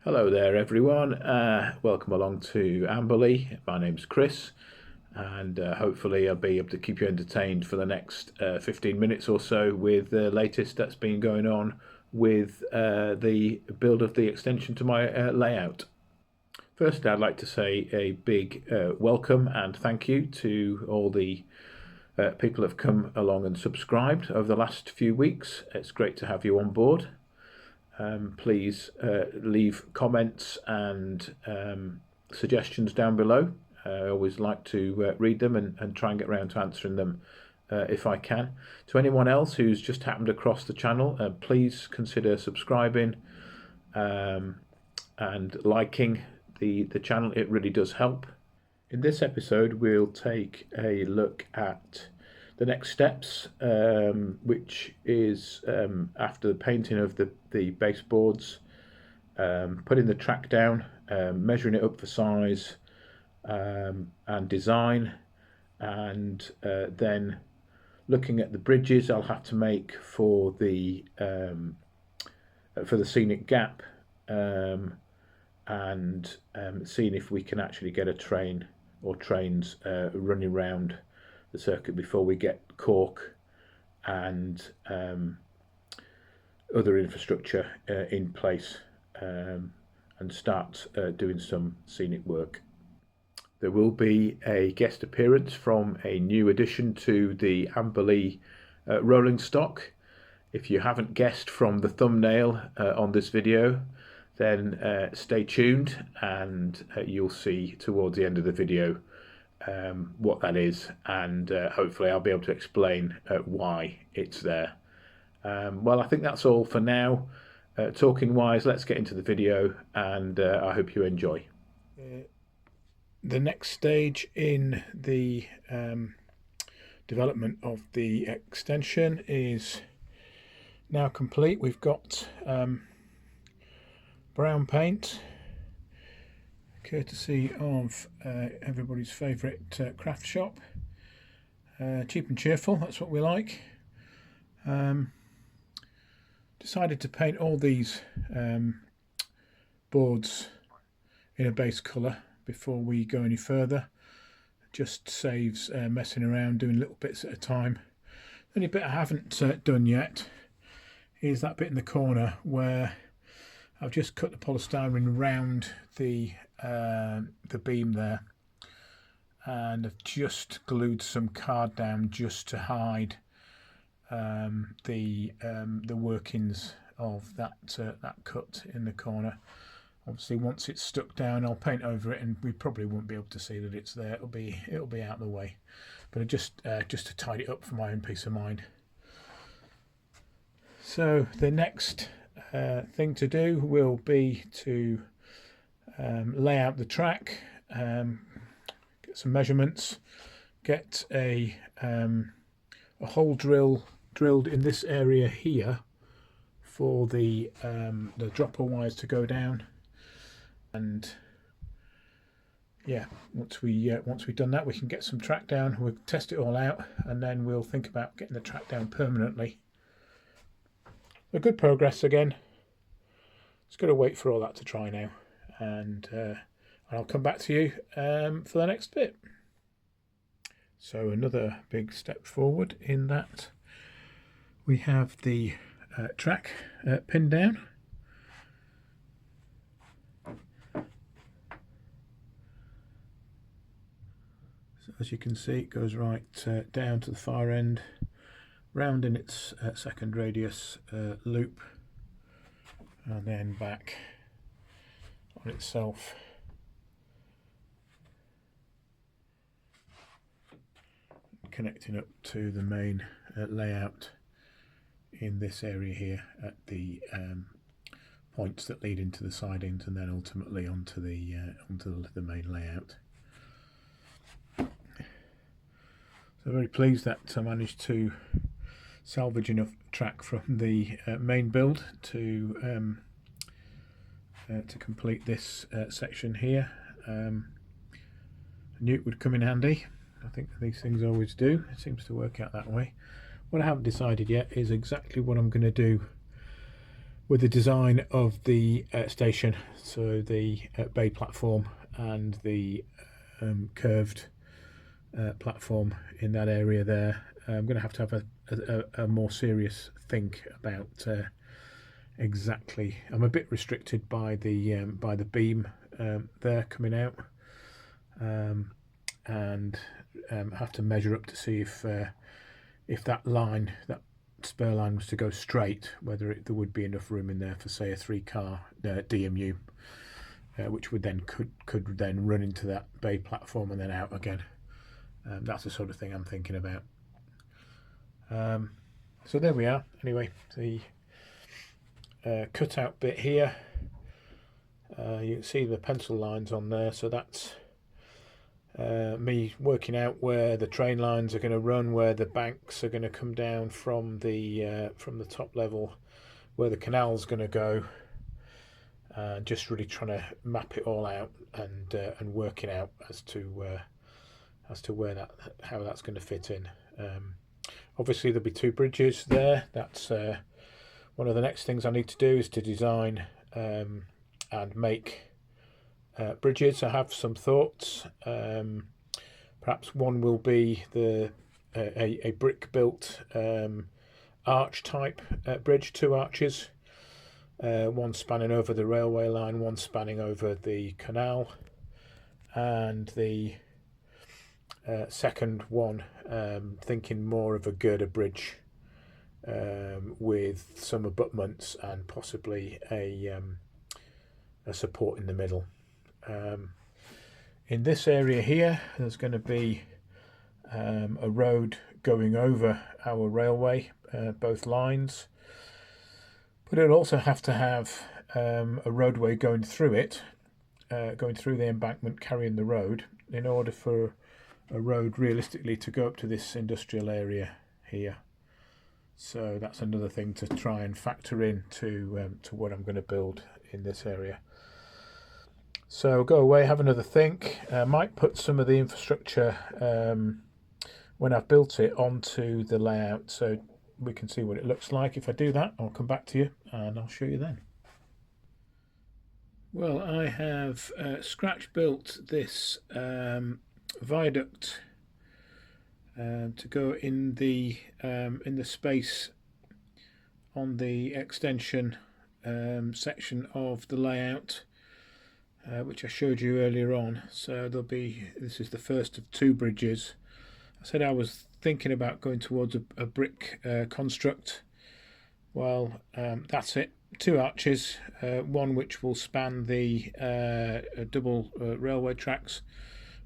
Hello there everyone, welcome along to Amberlea. My name's Chris and hopefully I'll be able to keep you entertained for the next 15 minutes or so with the latest that's been going on with the build of the extension to my layout. First, I'd like to say a big welcome and thank you to all the people who have come along and subscribed over the last few weeks. It's great to have you on board. Please leave comments and suggestions down below. I always like to read them and try and get around to answering them if I can. To anyone else who's just happened across the channel, please consider subscribing and liking the channel. It really does help. In this episode, we'll take a look at the next steps, which is after the painting of the baseboards, putting the track down, measuring it up for size and design, and then looking at the bridges I'll have to make for the scenic gap, and seeing if we can actually get a train or trains running around the circuit before we get Cork and other infrastructure in place, and start doing some scenic work. There will be a guest appearance from a new addition to the Amberlea rolling stock. If you haven't guessed from the thumbnail on this video, then stay tuned and you'll see towards the end of the video what that is, and hopefully I'll be able to explain why it's there. Well, I think that's all for now. Talking wise, let's get into the video, and I hope you enjoy. The next stage in the development of the extension is now complete. We've got brown paint, courtesy of everybody's favourite craft shop. Cheap and cheerful, that's what we like. Decided to paint all these boards in a base colour before we go any further. Just saves messing around doing little bits at a time. The only bit I haven't done yet is that bit in the corner where I've just cut the polystyrene round the beam there, and I've just glued some card down just to hide the workings of that cut in the corner. Obviously, once it's stuck down, I'll paint over it, and we probably won't be able to see that it's there. It'll be out of the way, but just to tidy it up for my own peace of mind. So the next thing to do will be to lay out the track, get some measurements, get a hole drilled in this area here for the dropper wires to go down, and yeah, once we've done that, we can get some track down. We'll test it all out, and then we'll think about getting the track down permanently. A good progress again. Just got to wait for all that to dry now, and I'll come back to you for the next bit. So another big step forward in that we have the track pinned down. So as you can see, it goes right down to the far end, round in its second radius loop, and then back on itself. Connecting up to the main layout in this area here at the points that lead into the sidings, and then ultimately onto the main layout. So very pleased that I managed to salvage enough track from the main build to complete this section here. I knew it would come in handy. I think these things always do. It seems to work out that way. What I haven't decided yet is exactly what I'm going to do with the design of the station, so the bay platform and the curved platform in that area there. I'm going to have a more serious think about exactly. I'm a bit restricted by the beam there coming out, and have to measure up to see if that line, that spur line, was to go straight, whether there would be enough room in there for, say, a 3-car DMU, which would then could then run into that bay platform and then out again. That's the sort of thing I'm thinking about. So there we are. Anyway, the cutout bit here. You can see the pencil lines on there, so that's me working out where the train lines are going to run, where the banks are going to come down from the top level, where the canal's going to go, just really trying to map it all out and working out as to where how that's going to fit in. Obviously there'll be 2 bridges there. That's one of the next things I need to do, is to design and make bridges. I have some thoughts. Perhaps one will be a brick built arch type bridge, 2 arches, one spanning over the railway line, one spanning over the canal, and the second one thinking more of a girder bridge with some abutments and possibly a support in the middle. In this area here, there's going to be a road going over our railway, both lines, but it'll also have to have a roadway going through it, going through the embankment, carrying the road, in order for a road realistically to go up to this industrial area here. So that's another thing to try and factor in to what I'm going to build in this area. So go away, have another think. I might put some of the infrastructure when I've built it onto the layout, so we can see what it looks like. If I do that, I'll come back to you and I'll show you then. Well, I have scratch built this viaduct to go in the space on the extension section of the layout, which I showed you earlier on. So this is the first of 2 bridges. I said I was thinking about going towards a brick construct. Well, that's it. 2 arches, one which will span the double railway tracks,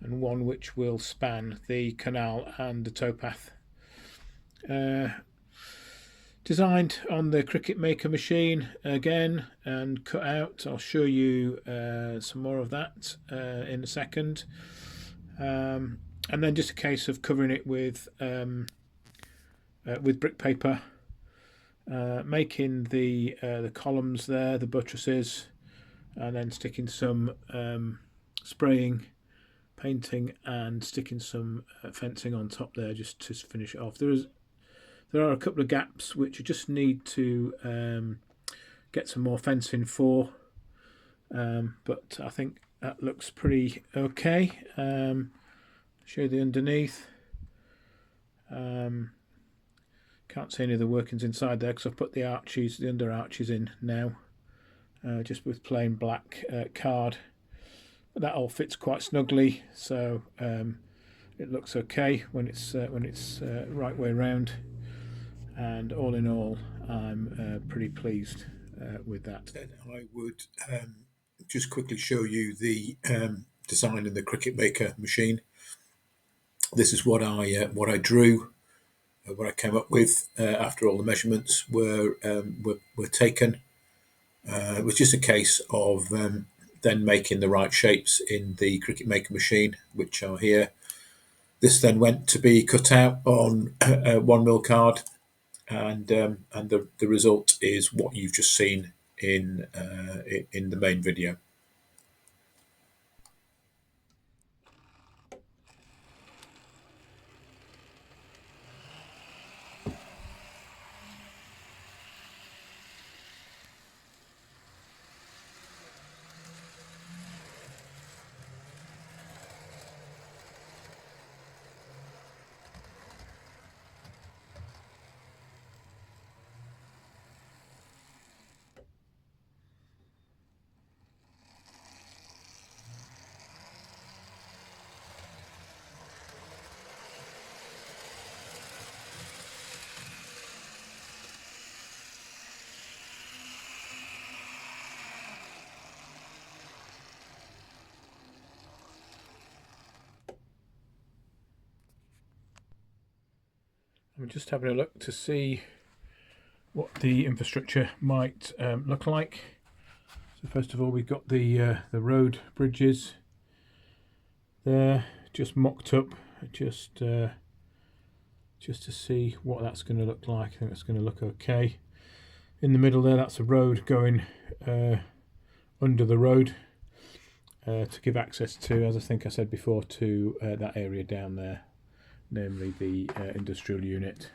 and one which will span the canal and the towpath. Designed on the Cricut Maker machine again and cut out. I'll show you some more of that in a second. And then just a case of covering it with brick paper, making the columns there, the buttresses, and then sticking some spraying, painting, and sticking some fencing on top there just to finish it off. There are a couple of gaps which I just need to get some more fencing for, but I think that looks pretty okay. Show you the underneath. Can't see any of the workings inside there because I've put the arches, the under arches in now, just with plain black card. But that all fits quite snugly, so it looks okay when it's right way round. And all in all, I'm pretty pleased with that. I would just quickly show you the design in the Cricut Maker machine. This is what I drew, what I came up with after all the measurements were taken. It was just a case of then making the right shapes in the Cricut Maker machine, which are here. This then went to be cut out on a 1mm card, and the result is what you've just seen in the main video. I'm just having a look to see what the infrastructure might look like. So first of all, we've got the road bridges there, just mocked up, just to see what that's going to look like. I think that's going to look okay. In the middle there, that's a road going under the road to give access to, as I think I said before, to that area down there, namely the industrial unit.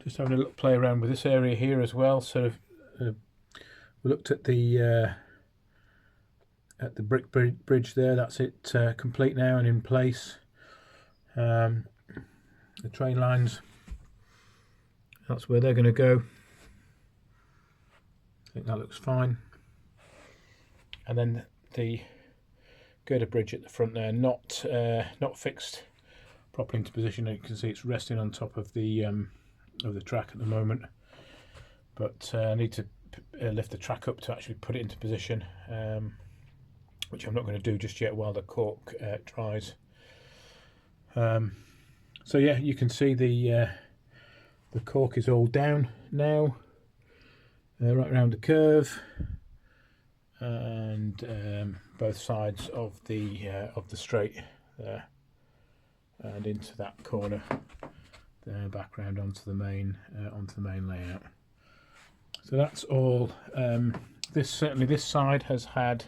Just having a look, play around with this area here as well. So we looked at the brick bridge there. That's it, complete now and in place. The train lines, that's where they're going to go. I think that looks fine. And then the girder bridge at the front there, not fixed properly into position. You can see it's resting on top of the track at the moment, but I need to lift the track up to actually put it into position, which I'm not going to do just yet while the cork dries. So yeah, you can see the cork is all down now, right around the curve, and both sides of the straight there, and into that corner there, back round onto the main layout. So that's all. Certainly this side has had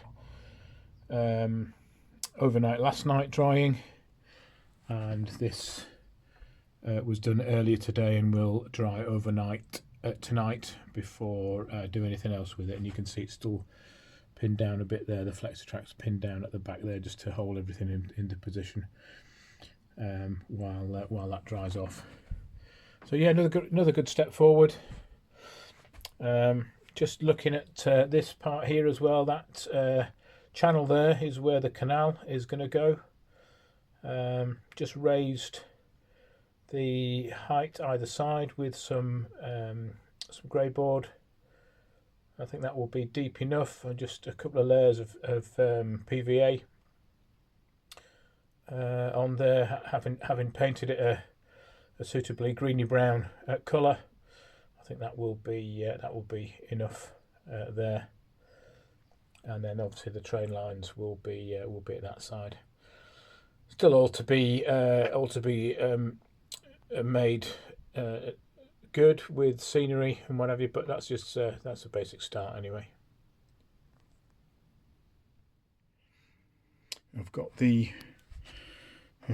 overnight last night drying, and this was done earlier today and will dry overnight tonight before doing anything else with it. And you can see it's still pinned down a bit there. The flexor track's pinned down at the back there just to hold everything into position while that dries off. So yeah, another good step forward. Just looking at this part here as well, that channel there is where the canal is going to go. Just raised the height either side with some grey board. I think that will be deep enough, and just a couple of layers of PVA on there, having painted it a suitably greeny brown colour. I think that will be enough there, and then obviously the train lines will be at that side. Still all to be made good with scenery and what have you, but that's just that's a basic start anyway. I've got the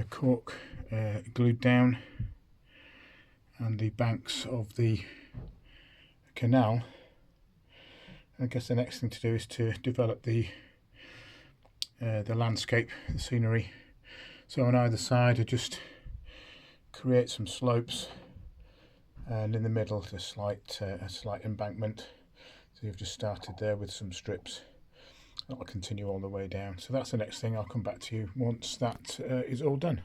cork glued down, and the banks of the canal. I guess the next thing to do is to develop the landscape, the scenery. So on either side I just create some slopes, and in the middle a slight embankment. So you've just started there with some strips. That'll continue all the way down. So that's the next thing. I'll come back to you once that is all done.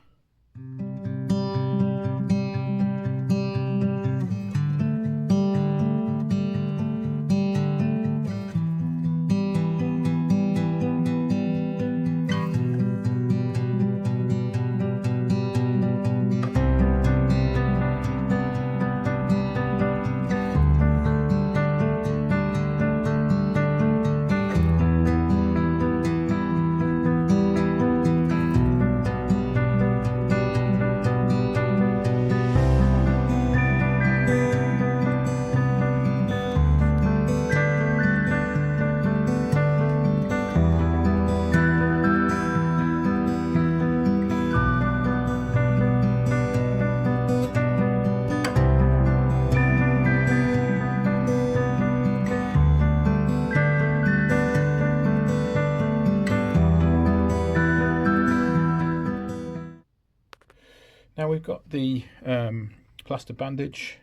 Now we've got the plaster bandage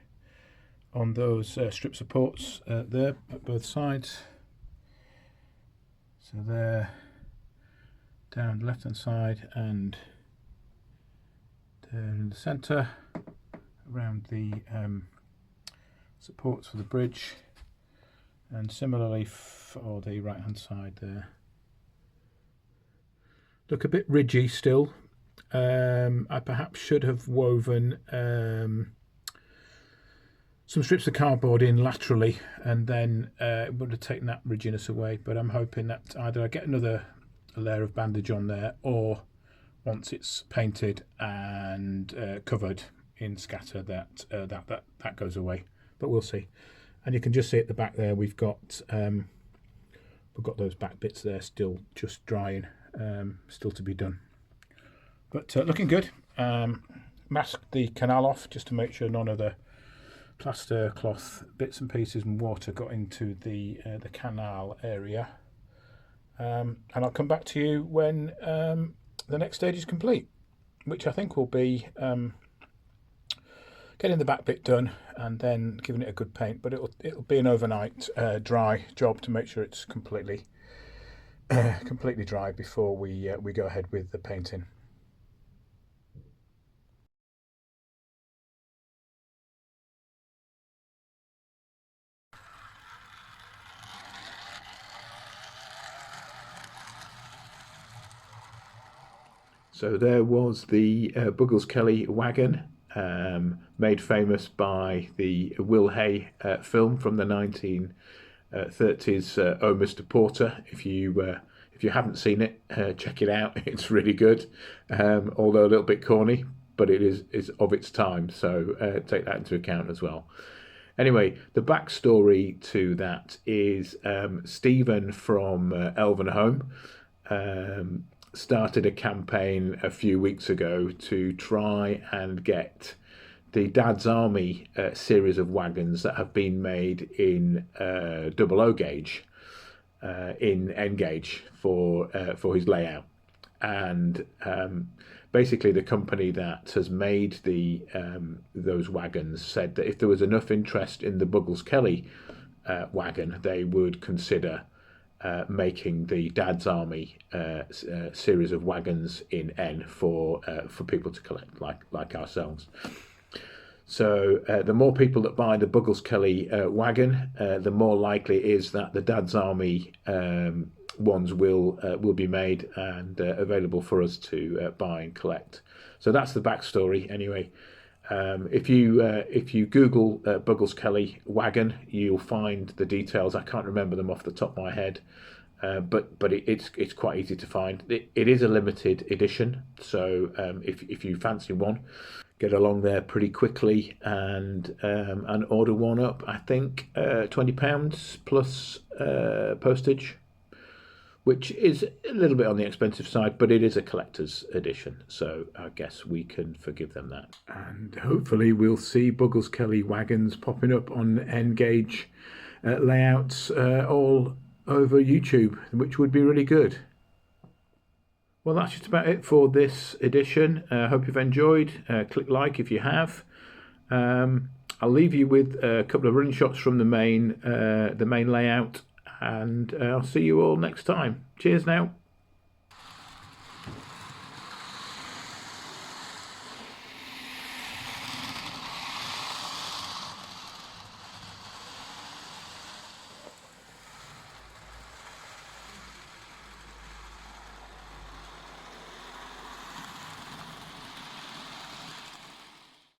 on those strip supports there at both sides. So they're down the left hand side and down in the centre around the supports for the bridge, and similarly for the right hand side there. Look a bit ridgy still, I perhaps should have woven some strips of cardboard in laterally, and then it would have taken that rigidness away. But I'm hoping that either I get another layer of bandage on there, or once it's painted and covered in scatter, that goes away. But we'll see. And you can just see at the back there we've got those back bits there still just drying, still to be done. But looking good. Masked the canal off just to make sure none of the plaster cloth bits and pieces and water got into the canal area. And I'll come back to you when the next stage is complete, which I think will be getting the back bit done and then giving it a good paint. But it'll be an overnight dry job to make sure it's completely dry before we go ahead with the painting. So there was the Buggles Kelly wagon, made famous by the Will Hay film from the 1930s, Oh Mr. Porter. If you haven't seen it, check it out. It's really good, although a little bit corny, but it is of its time. So take that into account as well. Anyway, the backstory to that is Stephen from Elvenhome started a campaign a few weeks ago to try and get the Dad's Army series of wagons that have been made in 00 gauge, in N gauge for his layout. And basically the company that has made those wagons said that if there was enough interest in the Buggles Kelly wagon, they would consider making the Dad's Army series of wagons in N for people to collect, like ourselves. So the more people that buy the Buggles Kelly wagon, the more likely it is that the Dad's Army ones will be made and available for us to buy and collect. So that's the backstory. Anyway, if you Google Buggles Kelly wagon, you'll find the details. I can't remember them off the top of my head, but it's quite easy to find. It is a limited edition, so if you fancy one, get along there pretty quickly and order one up. I think £20 plus postage, which is a little bit on the expensive side, but it is a collector's edition, so I guess we can forgive them that. And hopefully we'll see Buggles Kelly wagons popping up on N-gauge layouts all over YouTube, which would be really good. Well, that's just about it for this edition. I hope you've enjoyed. Click like if you have. I'll leave you with a couple of running shots from the main layout, and I'll see you all next time. Cheers now.